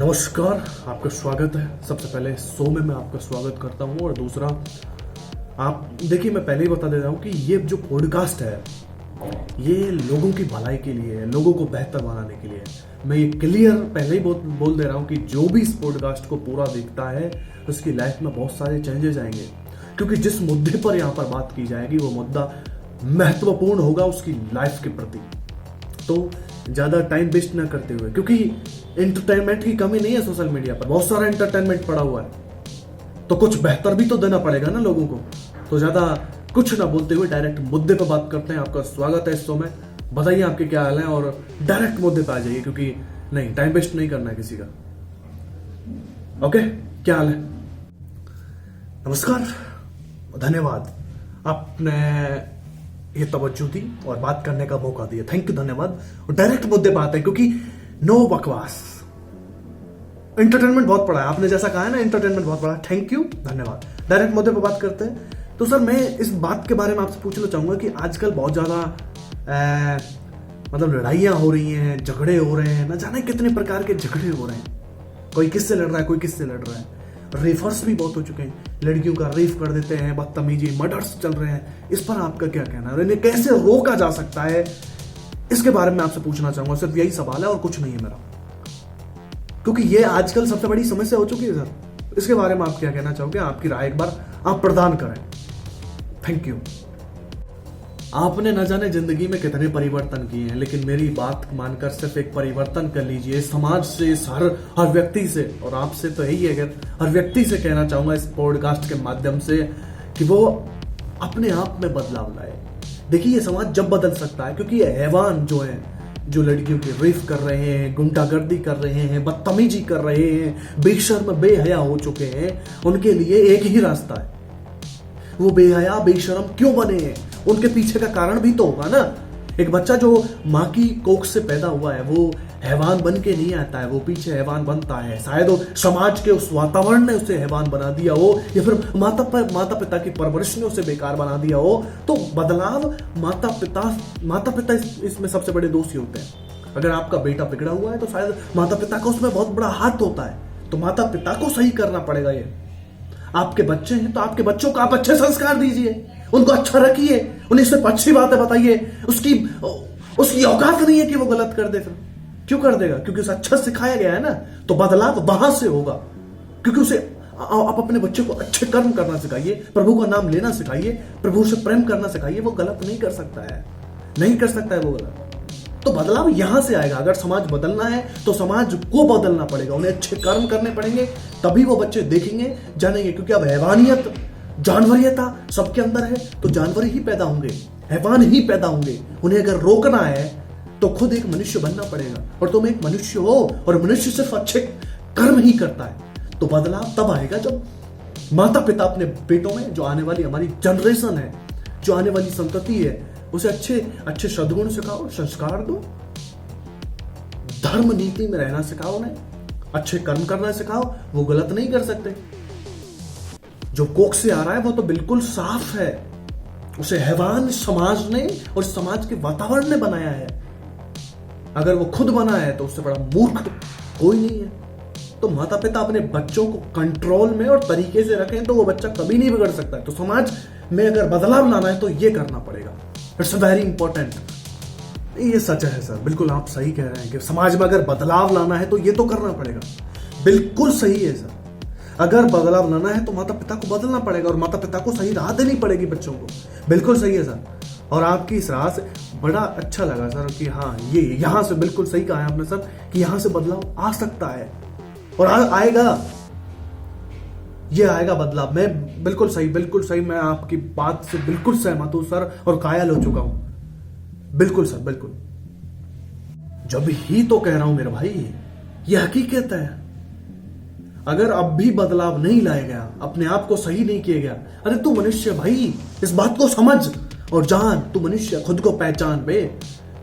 नमस्कार, आपका स्वागत है। सबसे पहले शो में मैं आपका स्वागत करता हूं और दूसरा आप देखिए, मैं पहले ही बता दे रहा हूं कि ये जो पॉडकास्ट है ये लोगों की भलाई के लिए है, लोगों को बेहतर बनाने के लिए है। मैं ये क्लियर पहले ही बोल दे रहा हूं कि जो भी इस पॉडकास्ट को पूरा देखता है उसकी लाइफ में बहुत सारे चेंजेस आएंगे, क्योंकि जिस मुद्दे पर यहाँ पर बात की जाएगी वो मुद्दा महत्वपूर्ण होगा उसकी लाइफ के प्रति। तो ज़्यादा टाइम वेस्ट ना करते हुए, क्योंकि एंटरटेनमेंट की कमी नहीं है सोशल मीडिया पर, बहुत सारा एंटरटेनमेंट पड़ा हुआ है, तो कुछ बेहतर भी तो देना पड़ेगा ना लोगों को। तो ज़्यादा कुछ ना बोलते हुए डायरेक्ट मुद्दे पर बात करते हैं। आपका स्वागत है इस शो में। बताइए आपके क्या हाल है और डायरेक्ट मुद्दे पर आ जाइए, क्योंकि नहीं, टाइम वेस्ट नहीं करना है किसी का। ओके, क्या हाल है? नमस्कार, धन्यवाद, आपने ये तवज्जो दी और बात करने का मौका दिया, थैंक यू, धन्यवाद। और डायरेक्ट मुद्दे पे आते हैं, क्योंकि नो बकवास। एंटरटेनमेंट बहुत पड़ा है, आपने जैसा कहा है ना, एंटरटेनमेंट बहुत पड़ा है, थैंक यू, धन्यवाद। डायरेक्ट मुद्दे पे बात करते हैं। तो सर, मैं इस बात के बारे में आपसे पूछना चाहूंगा कि आजकल बहुत ज्यादा मतलब लड़ाइयां हो रही हैं, झगड़े हो रहे हैं, ना जाने कितने प्रकार के झगड़े हो रहे हैं। कोई किससे लड़ रहा है, कोई किससे लड़ रहा है। रेफर्स भी बहुत हो चुके हैं, लड़कियों का रेफ कर देते हैं, बदतमीजी, मर्डर्स चल रहे हैं। इस पर आपका क्या कहना है, इन्हें कैसे रोका जा सकता है, इसके बारे में आपसे पूछना चाहूंगा। सिर्फ यही सवाल है और कुछ नहीं है मेरा, क्योंकि ये आजकल सबसे बड़ी समस्या हो चुकी है सर। इसके बारे में आप क्या कहना चाहोगे? आपकी राय एक बार आप प्रदान करें, थैंक यू। आपने न जाने जिंदगी में कितने परिवर्तन किए हैं, लेकिन मेरी बात मानकर सिर्फ एक परिवर्तन कर लीजिए समाज से, हर व्यक्ति से। और आपसे तो यही है, हर व्यक्ति से कहना चाहूंगा इस पॉडकास्ट के माध्यम से कि वो अपने आप में बदलाव लाए। देखिए, ये समाज जब बदल सकता है, क्योंकि ये हैवान जो है, जो लड़कियों की रेफ कर रहे हैं, गुंडागर्दी कर रहे हैं, बदतमीजी कर रहे हैं, बेशर्म बेहया हो चुके हैं, उनके लिए एक ही रास्ता है। वो बेहया बेशर्म क्यों बने हैं, उनके पीछे का कारण भी तो होगा ना। एक बच्चा जो माँ की कोख से पैदा हुआ है वो हैवान बन के नहीं आता है, वो पीछे हैवान बनता है। शायद वो समाज के उस वातावरण ने उसे हैवान बना दिया हो, या फिर माता पिता की परवरिश ने उसे बेकार बना दिया हो। तो बदलाव माता पिता इसमें सबसे बड़े दोषी होते हैं। अगर आपका बेटा बिगड़ा हुआ है तो शायद माता पिता का उसमें बहुत बड़ा हाथ होता है, तो माता पिता को सही करना पड़ेगा। ये आपके बच्चे हैं तो आपके बच्चों को आप अच्छे संस्कार दीजिए, उनको अच्छा रखिए, उन्हें सिर्फ अच्छी बातें बताइए। उसकी औकात नहीं है कि वो गलत कर दे। फिर क्यों कर देगा? क्योंकि उसे अच्छा सिखाया गया है ना। तो बदलाव वहां से होगा, क्योंकि उसे आप अपने बच्चे को अच्छे कर्म करना सिखाइए, प्रभु का नाम लेना सिखाइए, प्रभु से प्रेम करना सिखाइए। वो गलत नहीं कर सकता है, नहीं कर सकता है वो गलत। तो बदलाव यहां से आएगा। अगर समाज बदलना है तो समाज को बदलना पड़ेगा, उन्हें अच्छे कर्म करने पड़ेंगे, तभी वो बच्चे देखेंगे, जानेंगे। क्योंकि अब हैवानियत, जानवरियता सबके अंदर है, तो जानवर ही पैदा होंगे, हैवान ही पैदा होंगे। उन्हें अगर रोकना है तो खुद एक मनुष्य बनना पड़ेगा। और तुम एक मनुष्य हो, और मनुष्य सिर्फ अच्छे कर्म ही करता है। तो बदलाव तब आएगा जब माता पिता अपने बेटों में, जो आने वाली हमारी जनरेशन है, जो आने वाली संतति है, उसे अच्छे सद्गुण सिखाओ, संस्कार दो, धर्म नीति में रहना सिखाओ, उन्हें अच्छे कर्म करना सिखाओ। वो गलत नहीं कर सकते। जो कोख से आ रहा है वो तो बिल्कुल साफ है, उसे हैवान समाज ने और समाज के वातावरण ने बनाया है। अगर वो खुद बना है तो उससे बड़ा मूर्ख कोई नहीं है। तो माता पिता अपने बच्चों को कंट्रोल में और तरीके से रखें तो वो बच्चा कभी नहीं बिगड़ सकता है। तो समाज में अगर बदलाव लाना है तो ये करना पड़ेगा। It's very important. ये सच है सर, बिल्कुल आप सही कह रहे हैं कि समाज में अगर बदलाव लाना है तो ये तो करना पड़ेगा। बिल्कुल सही है सर, अगर बदलाव लाना है तो माता पिता को बदलना पड़ेगा और माता पिता को सही राह देनी पड़ेगी बच्चों को। बिल्कुल सही है सर, और आपकी इस राह से बड़ा अच्छा लगा सर कि हाँ, ये यहां से बिल्कुल सही कहा है आपने सर कि यहां से बदलाव आ सकता है और आएगा, ये आएगा बदलाव। मैं बिल्कुल सही, मैं आपकी बात से बिल्कुल सहमत हूं सर, और कायल हो चुका हूं। बिल्कुल सर, बिल्कुल। जब ही तो कह रहा हूं मेरे भाई, ये हकीकत है। अगर अब भी बदलाव नहीं लाया गया, अपने आप को सही नहीं किया गया, अरे तू मनुष्य भाई, इस बात को समझ और जान, तू मनुष्य, खुद को पहचान बे।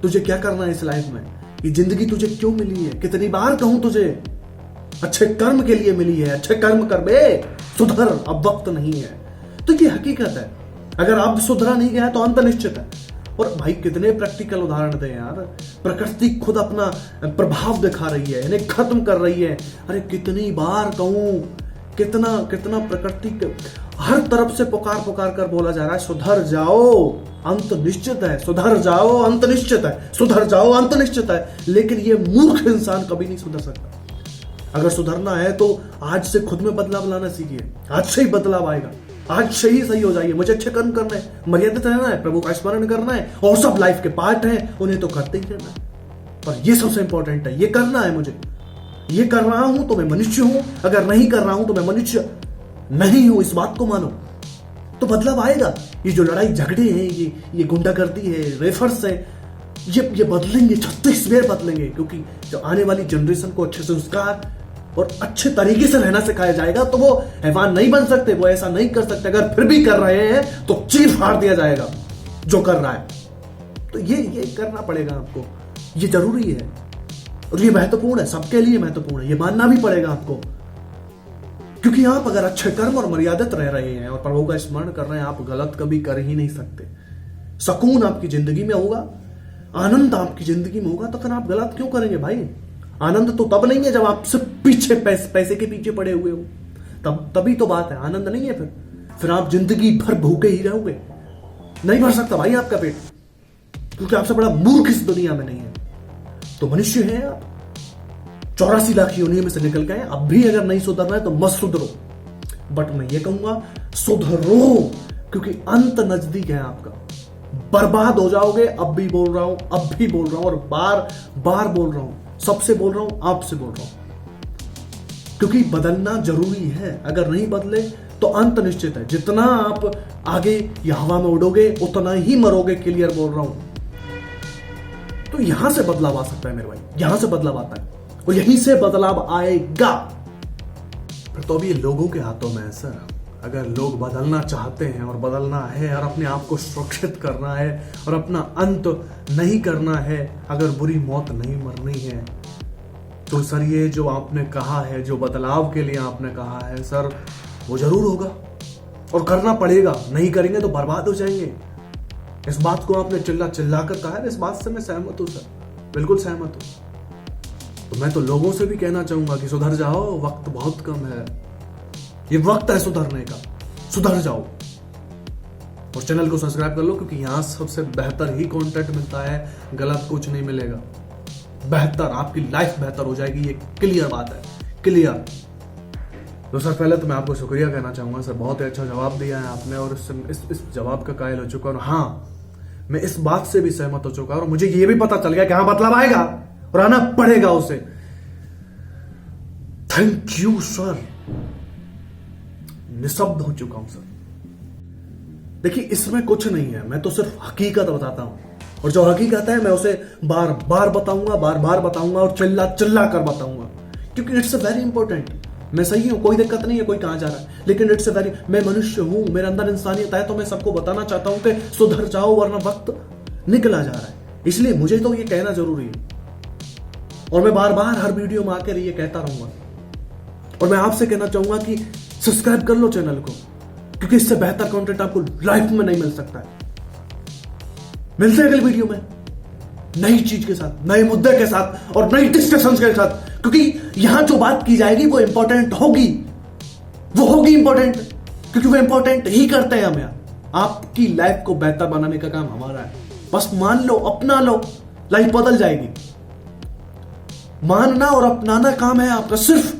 तुझे क्या करना है इस लाइफ में? ये जिंदगी तुझे क्यों मिली है? कितनी बार कहूं तुझे, अच्छे कर्म के लिए मिली है, अच्छे कर्म कर बे, सुधर, अब वक्त नहीं है। तो ये हकीकत है। अगर अब सुधरा नहीं गया तो अंत निश्चित है। और भाई कितने प्रैक्टिकल उदाहरण दें यार, प्रकृति खुद अपना प्रभाव दिखा रही है, इन्हें खत्म कर रही है। अरे कितनी बार कहूं, कितना कितना प्रकृति हर तरफ से पुकार पुकार कर बोला जा रहा है, सुधर जाओ अंत निश्चित है, सुधर जाओ अंत निश्चित है, सुधर जाओ अंत निश्चित है। लेकिन ये मूर्ख इंसान कभी नहीं सुधर सकता। अगर सुधरना है तो आज से खुद में बदलाव लाना सीखिए, आज से ही बदलाव आएगा, आज से ही सही हो जाइए। मुझे अच्छे कर्म करने हैं, मर्यादित रहना है, प्रभु का स्मरण करना है, और सब लाइफ के पार्ट हैं, उन्हें तो करते ही रहना है। पर ये सबसे इंपॉर्टेंट है, ये करना है मुझे, ये कर रहा हूं तो मैं मनुष्य हूं, अगर नहीं कर रहा हूं तो मैं मनुष्य नहीं हूं, इस बात को मानो तो बदलाव आएगा। ये जो लड़ाई झगड़े हैं, ये गुंडागर्दी है, रेफर्स है, ये बदलेंगे, 36 बेर बदलेंगे। क्योंकि जब आने वाली जनरेशन को अच्छे संस्कार और अच्छे तरीके से रहना सिखाया जाएगा तो वो हैवान नहीं बन सकते, वो ऐसा नहीं कर सकते। अगर फिर भी कर रहे हैं तो चीर फाड़ दिया जाएगा जो कर रहा है। तो ये करना पड़ेगा आपको, ये जरूरी है और ये महत्वपूर्ण है, सबके लिए महत्वपूर्ण है, ये मानना भी पड़ेगा आपको। क्योंकि आप अगर अच्छे कर्म और मर्यादित रह रहे हैं और प्रभु का स्मरण कर रहे हैं, आप गलत कभी कर ही नहीं सकते। सुकून आपकी जिंदगी में होगा, आनंद आपकी जिंदगी में होगा, तो फिर आप गलत क्यों करेंगे भाई? आनंद तो तब नहीं है जब आप सिर्फ पीछे पैसे के पीछे पड़े हुए हो, तभी तो बात है, आनंद नहीं है। फिर आप जिंदगी भर भूखे ही रहोगे, नहीं भर सकता भाई आपका पेट, क्योंकि आपसे बड़ा मूर्ख इस दुनिया में नहीं है। तो मनुष्य हैं आप, 84 लाख योनियों में से निकल गए, अब भी अगर नहीं सुधरना है तो मत सुधरो। बट मैं ये कहूंगा सुधरो, क्योंकि अंत नजदीक है आपका, बर्बाद हो जाओगे। अब भी बोल रहा हूं, अब भी बोल रहा हूं और बार बार बोल रहा हूं, सबसे बोल रहा हूं, आपसे बोल रहा हूं, क्योंकि बदलना जरूरी है। अगर नहीं बदले तो अंत निश्चित है। जितना आप आगे या हवा में उड़ोगे उतना ही मरोगे, क्लियर बोल रहा हूं। तो यहां से बदलाव आ सकता है मेरे भाई, यहां से बदलाव आता है और यहीं से बदलाव आएगा। फिर तो अभी ये लोगों के हाथों में है सर। अगर लोग बदलना चाहते हैं और बदलना है और अपने आप को सुरक्षित करना है और अपना अंत नहीं करना है, अगर बुरी मौत नहीं मरनी है, तो सर ये जो आपने कहा है, जो बदलाव के लिए आपने कहा है सर, वो जरूर होगा और करना पड़ेगा। नहीं करेंगे तो बर्बाद हो जाएंगे। इस बात को आपने चिल्ला चिल्ला कर कहा है, इस बात से मैं सहमत हूं सर, बिल्कुल सहमत हूं। तो मैं तो लोगों से भी कहना चाहूंगा कि सुधर जाओ, वक्त बहुत कम है, ये वक्त है सुधरने का, सुधर जाओ। और चैनल को सब्सक्राइब कर लो, क्योंकि यहां सबसे बेहतर ही कंटेंट मिलता है, गलत कुछ नहीं मिलेगा। बेहतर, आपकी लाइफ बेहतर हो जाएगी, ये क्लियर बात है, क्लियर। तो सर पहले तो मैं आपको शुक्रिया कहना चाहूंगा सर, बहुत ही अच्छा जवाब दिया है आपने और इस जवाब का कायल हो चुका हूं। हाँ, मैं इस बात से भी सहमत हो चुका और मुझे ये भी पता चल गया कि हाँ बदलाव आएगा और आना पड़ेगा उसे। थैंक यू सर, निशब्द हो चुका हूं सर। देखिए इसमें कुछ नहीं है, मैं तो सिर्फ हकीकत बताता हूं और जो हकीकत है मैं उसे बार बार बताऊंगा और चिल्ला चिल्ला कर बताऊंगा, क्योंकि इट्स वेरी इंपॉर्टेंट। मैं सही हूं, कोई दिक्कत नहीं है, कोई कहां जा रहा है, लेकिन इट्स वेरी, मैं मनुष्य हूं, मेरे अंदर इंसानियत है, तो मैं सबको बताना चाहता हूं कि सुधर जाओ वरना वक्त निकला जा रहा है। इसलिए मुझे तो ये कहना जरूरी है और मैं बार बार हर वीडियो में आकर ये कहता रहूंगा। और मैं आपसे कहना चाहूंगा कि सब्सक्राइब कर लो चैनल को, क्योंकि इससे बेहतर कंटेंट आपको लाइफ में नहीं मिल सकता है। मिलते हैं अगली वीडियो में नई चीज के साथ, नए मुद्दे के साथ और नई डिस्कशन के साथ, क्योंकि यहां जो बात की जाएगी वो इंपॉर्टेंट होगी, वो होगी इंपॉर्टेंट, क्योंकि वो इंपॉर्टेंट ही करते हैं हमें। आपकी लाइफ को बेहतर बनाने का काम हमारा है, बस मान लो, अपना लो, लाइफ बदल जाएगी। मानना और अपनाना काम है आपका, सिर्फ